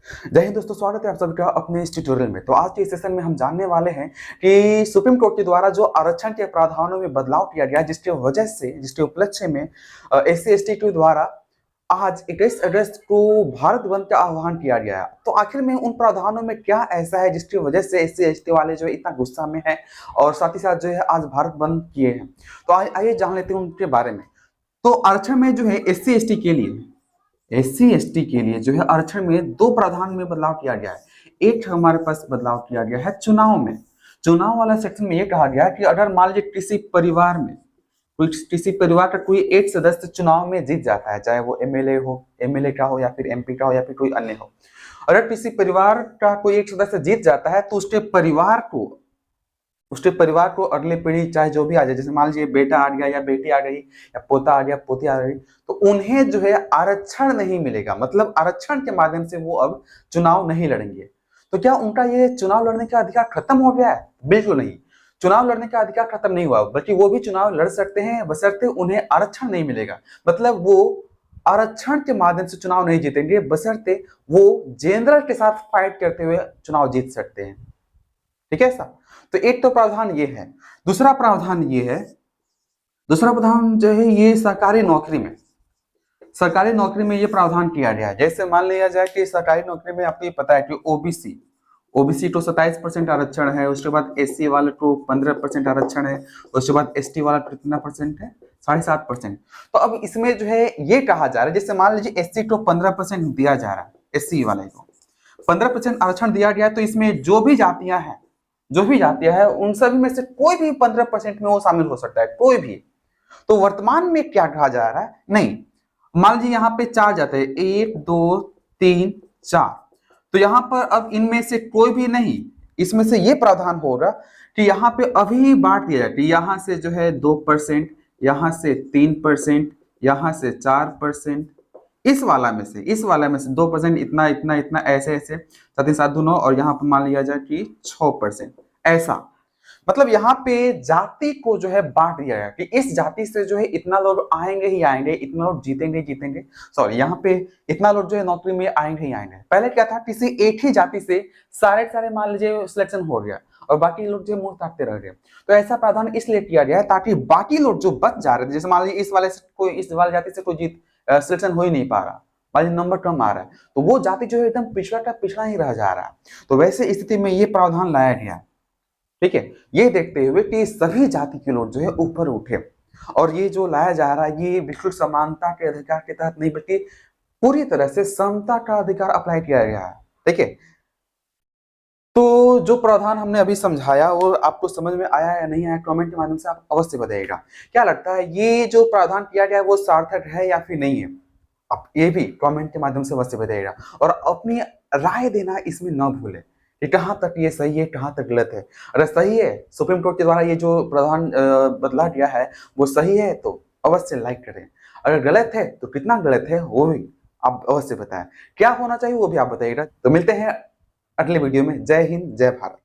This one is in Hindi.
जय हिंद दोस्तों, स्वागत है आप सबका अपने इस ट्यूटोरियल में। तो आज के इस सेशन में हम जानने वाले हैं कि सुप्रीम कोर्ट के द्वारा जो आरक्षण के प्रावधानों में बदलाव किया गया, जिसके वजह से जिसके उपलक्ष्य में एससी एसटी के द्वारा आज 21 अगस्त को भारत बंद का आह्वान किया गया। तो आखिर में उन प्रावधानों में क्या ऐसा है जिसकी वजह से एससी एसटी वाले जो है इतना गुस्सा में है और साथ ही साथ जो है आज भारत बंद किए हैं। तो आइए जान लेते हैं उनके बारे में। तो आरक्षण में जो है एससी एसटी के लिए जो है आरक्षण में दो प्रावधान में बदलाव किया गया है। एक हमारे पास बदलाव किया गया है चुनाव में। चुनाव वाला सेक्शन में यह कहा गया है कि अगर मान लीजिए किसी परिवार का कोई एक सदस्य चुनाव में जीत जाता है, चाहे वो एमएलए का हो या फिर एमपी का हो या फिर कोई अन्य हो। अगर किसी परिवार का कोई एक सदस्य जीत जाता है तो उसके परिवार को अगले पीढ़ी चाहे जो भी आ जाए, जैसे मान लीजिए बेटा आ गया या बेटी आ गई या पोता आ गया पोती आ गई, तो उन्हें जो है आरक्षण नहीं मिलेगा। मतलब आरक्षण के माध्यम से वो अब चुनाव नहीं लड़ेंगे। तो क्या उनका ये चुनाव लड़ने का अधिकार खत्म हो गया है? बिल्कुल नहीं। चुनाव लड़ने का अधिकार खत्म नहीं हुआ, बल्कि वो भी चुनाव लड़ सकते हैं, बशर्ते उन्हें आरक्षण नहीं मिलेगा। मतलब वो आरक्षण के माध्यम से चुनाव नहीं जीतेंगे, बशर्ते वो जनरल के साथ फाइट करते हुए चुनाव जीत सकते हैं। ठीक है ऐसा। तो एक तो प्रावधान ये है। दूसरा प्रावधान जो है ये सरकारी नौकरी में ये प्रावधान किया गया है। जैसे मान लिया जाए कि सरकारी नौकरी में आपको ये पता है कि ओबीसी तो 27% आरक्षण है, उसके बाद एससी वाले को 15% आरक्षण है, उसके बाद एसटी वाला कितना परसेंट है? 7.5%। तो अब इसमें जो है ये कहा जा रहा है, जैसे मान लीजिए एससी को 15% दिया जा रहा है, एससी वाले को 15% आरक्षण दिया गया, तो इसमें जो भी जातियां हैं उन सभी में से कोई भी 15% में वो शामिल हो सकता है, कोई भी। तो वर्तमान में क्या कहा जा रहा है? नहीं, मान लीजिए यहाँ पे 4 जाते हैं, 1 2 3 4, तो यहाँ पर अब इनमें से कोई भी नहीं, इसमें से ये प्रावधान होगा कि यहाँ पे अभी बांट दिया जाए कि यहाँ से जो है 2%, यहाँ से 3%, यहाँ से 4%, इस वाला में से 2%, इतना इतना इतना, ऐसे ऐसे 7 7 2 9, और यहाँ पर मान लिया जाए कि 6%। ऐसा मतलब यहाँ पे जाति को जो है बांट दिया गया कि इस जाति से जो है इतना लोग आएंगे ही आएंगे, इतना लोग जीतेंगे। सॉरी, यहाँ पे इतना लोग जो है नौकरी में आएंगे ही आएंगे। पहले क्या था, किसी एक ही जाति से सारे मान लीजिए सिलेक्शन हो गया और बाकी लोग जो मुंह ताकते रह गए। तो ऐसा प्रावधान इसलिए किया गया है ताकि बाकी लोग जो बच जा रहे थे, जैसे मान लीजिए इस वाले जाति से कोई सिलेक्शन हो ही नहीं पा रहा, मान नंबर कम आ रहा है, तो वो जाति जो है एकदम पिछड़ा का पिछड़ा ही रह जा रहा है। तो वैसे स्थिति में ये प्रावधान लाया गया। ठीक है, ये देखते हुए कि सभी जाति के लोग जो है ऊपर उठे, और ये जो लाया जा रहा है ये बिल्कुल समानता के अधिकार के तहत नहीं, बल्कि पूरी तरह से समता का अधिकार अप्लाई किया गया है। ठीक है, तो जो प्रावधान हमने अभी समझाया और आपको समझ में आया या नहीं आया, कमेंट के माध्यम से आप अवश्य बताइएगा। क्या लगता है ये जो प्रावधान किया गया है वो सार्थक है या फिर नहीं है? आप ये भी कमेंट के माध्यम से अवश्य बताइएगा और अपनी राय देना इसमें न भूलें कि कहां तक ये सही है, कहां तक गलत है। अगर सही है, सुप्रीम कोर्ट के द्वारा ये जो प्रावधान बदला गया है वो सही है, तो अवश्य लाइक करें। अगर गलत है तो कितना गलत है वो भी आप अवश्य बताएं। क्या होना चाहिए वो भी आप बताइएगा। तो मिलते हैं अगले वीडियो में। जय हिंद, जय भारत।